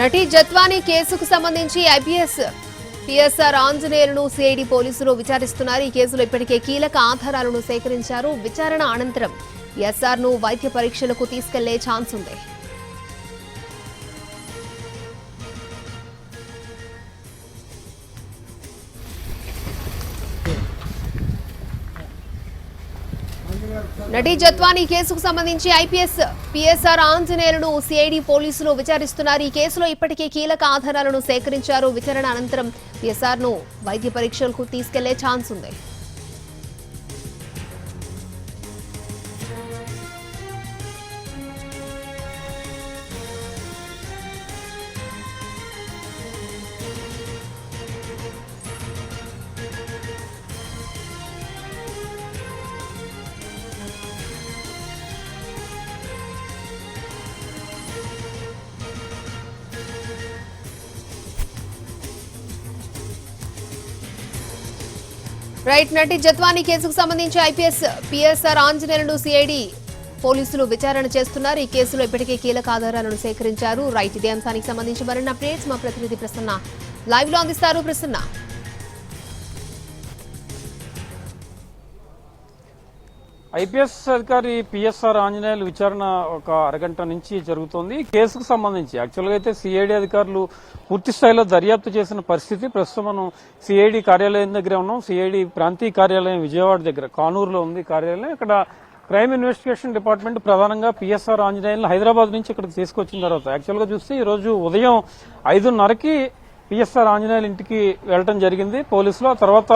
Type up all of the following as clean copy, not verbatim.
నటి జత్వానీ కేసుకు సంబంధించి ఐపీఎస్ పిఎస్ఆర్ ఆంజనేయులను సిఐడి పోలీసులు విచారిస్తున్నారు. ఈ కేసులో ఇప్పటికే కీలక ఆధారాలను సేకరించారు. విచారణ అనంతరం పిఎస్ఆర్ ను వైద్య పరీక్షలకు తీసుకెళ్లే ఛాన్స్ ఉంది. నటి జత్వానీ కేసుకు సంబంధించి ఐపీఎస్ పిఎస్ఆర్ ఆంజనేయులను సిఐడి పోలీసులు విచారిస్తున్నారు. ఈ కేసులో ఇప్పటికే కీలక ఆధారాలను సేకరించారు. విచారణ అనంతరం పిఎస్ఆర్ ను వైద్య పరీక్షలకు తీసుకెళ్లే ఛాన్స్ ఉంది. రైట్, నటి జత్వానీ కేసుకు సంబంధించి ఐపీఎస్ పిఎస్ఆర్ ఆంజనేయులను సిఐడి పోలీసులు విచారణ చేస్తున్నారు. ఈ కేసులో ఇప్పటికే కీలక ఆధారాలను సేకరించారు. రైట్, ఇదే అంశానికి సంబంధించి మరిన్ని అప్డేట్స్ మా ప్రతినిధి ప్రసన్న లైవ్ లో అందిస్తారు. ప్రసన్న, ఐపీఎస్ అధికారి పిఎస్ఆర్ ఆంజనేయులు విచారణ ఒక అరగంట నుంచి జరుగుతోంది. కేసుకు సంబంధించి యాక్చువల్గా అయితే సిఐడి అధికారులు పూర్తి స్థాయిలో దర్యాప్తు చేసిన పరిస్థితి. ప్రస్తుతం మనం సిఐడి కార్యాలయం దగ్గర ఉన్నాం. సిఐడి ప్రాంతీయ కార్యాలయం విజయవాడ దగ్గర కానూరులో ఉంది కార్యాలయం. ఇక్కడ క్రైమ్ ఇన్వెస్టిగేషన్ డిపార్ట్మెంట్ ప్రధానంగా పిఎస్ఆర్ ఆంజనేయులు హైదరాబాద్ నుంచి ఇక్కడికి తీసుకొచ్చిన తర్వాత యాక్చువల్గా చూస్తే ఈ రోజు ఉదయం 5:30కి పిఎస్ఆర్ ఆంజనేయులు ఇంటికి వెళ్లడం జరిగింది పోలీసులు. ఆ తర్వాత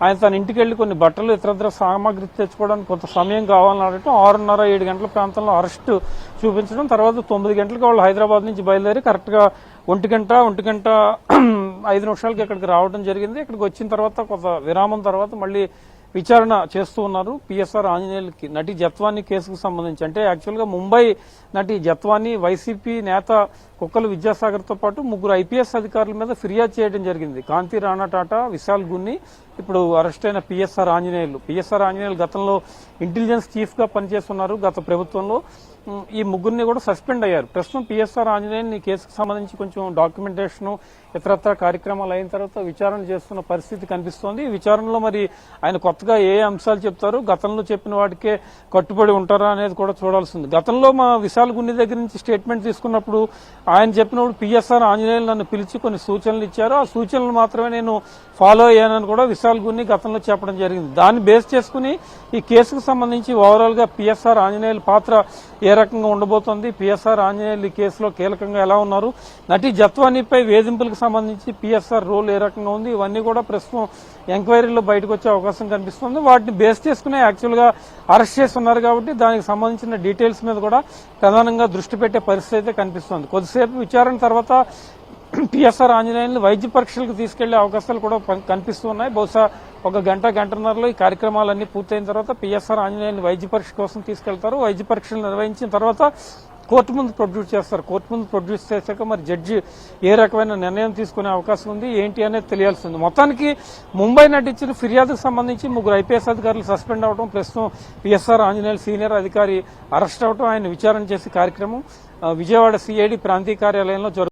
ఆయన తన ఇంటికి వెళ్లి కొన్ని బట్టలు ఇతరత్ర సామాగ్రి తెచ్చుకోవడానికి కొంత సమయం కావాలని అడగటం, 6:30, 7 గంటల ప్రాంతంలో అరెస్టు చూపించడం, తర్వాత 9 గంటలకు వాళ్ళు హైదరాబాద్ నుంచి బయలుదేరి కరెక్ట్ గా 1 గంట 5 నిమిషాలకి ఇక్కడికి రావడం జరిగింది. ఇక్కడికి వచ్చిన తర్వాత కొంత విరామం తర్వాత మళ్ళీ విచారణ చేస్తూ ఉన్నారు. పిఎస్ఆర్ ఆంజనేయులకి నటి జత్వానీ కేసుకు సంబంధించి అంటే యాక్చువల్గా ముంబై నటి జత్వానీ వైసీపీ నేత కుక్కల విద్యాసాగర్ తో పాటు 3 ఐపీఎస్ అధికారుల మీద ఫిర్యాదు చేయడం జరిగింది. కాంతి రాణా టాటా, విశాల్ గున్ని, ఇప్పుడు అరెస్ట్ అయిన పిఎస్ఆర్ ఆంజనేయులు గతంలో ఇంటెలిజెన్స్ చీఫ్ గా పనిచేస్తున్నారు గత ప్రభుత్వంలో. ఈ 3 కూడా సస్పెండ్ అయ్యారు. ప్రస్తుతం పిఎస్ఆర్ ఆంజనేయులు ఈ కేసుకు సంబంధించి కొంచెం డాక్యుమెంటేషన్ ఇతరత్ర కార్యక్రమాలు అయిన తర్వాత విచారణ చేస్తున్న పరిస్థితి కనిపిస్తోంది. ఈ విచారణలో మరి ఆయన కొత్తగా ఏ అంశాలు చెప్తారు, గతంలో చెప్పిన వాటికే కట్టుబడి ఉంటారా అనేది కూడా చూడాల్సింది. గతంలో మా విశాల్ గున్ని దగ్గర నుంచి స్టేట్మెంట్ తీసుకున్నప్పుడు ఆయన చెప్పినప్పుడు పిఎస్ఆర్ ఆంజనేయులు నన్ను పిలిచి కొన్ని సూచనలు ఇచ్చారు. ఆ సూచనలు మాత్రమే నేను ఫాలో అయ్యానని కూడా విశాల్ గున్ని గతంలో చెప్పడం జరిగింది. దాన్ని బేస్ చేసుకుని ఈ కేసుకు సంబంధించి ఓవరాల్ గా పిఎస్ఆర్ ఆంజనేయుల పాత్ర ఏ రకంగా ఉండబోతోంది, పిఎస్ఆర్ ఆంజనేయులు ఈ కేసులో కీలకంగా ఎలా ఉన్నారు, నటి జత్వానీపై వేధింపులకు సంబంధించి పిఎస్ఆర్ రోల్ ఏ రకంగా ఉంది, ఇవన్నీ కూడా ప్రస్తుతం ఎంక్వైరీలో బయటకు వచ్చే అవకాశం కనిపిస్తుంది. వాటిని బేస్ చేసుకునే యాక్చువల్ గా అరెస్ట్ చేస్తున్నారు కాబట్టి దానికి సంబంధించిన డీటెయిల్స్ మీద కూడా ప్రధానంగా దృష్టి పెట్టే పరిస్థితి అయితే కనిపిస్తుంది. కొద్దిసేపు విచారణ తర్వాత పిఎస్ఆర్ ఆంజనేయులను వైద్య పరీక్షలకు తీసుకెళ్లే అవకాశాలు కూడా కనిపిస్తున్నాయి. బహుశా 1 గంట, గంటన్నరలో ఈ కార్యక్రమాలన్నీ పూర్తయిన తర్వాత పిఎస్ఆర్ ఆంజనేయులను వైద్య పరీక్ష కోసం తీసుకెళ్తారు. వైద్య పరీక్షలు నిర్వహించిన తర్వాత కోర్టు ముందు ప్రొడ్యూస్ చేస్తారు. కోర్టు ముందు ప్రొడ్యూస్ చేశాక మరి జడ్జి ఏ రకమైన నిర్ణయం తీసుకునే అవకాశం ఉంది ఏంటి అనేది తెలియాల్సింది. మొత్తానికి ముంబై నటించిన ఫిర్యాదుకు సంబంధించి 3 ఐపీఎస్ అధికారులు సస్పెండ్ అవడం, ప్రస్తుతం పిఎస్ఆర్ ఆంజనేయులు సీనియర్ అధికారి అరెస్ట్ అవడం, ఆయన విచారణ చేసే కార్యక్రమం విజయవాడ సిఐడి ప్రాంతీయ కార్యాలయంలో జరుగుతుంది.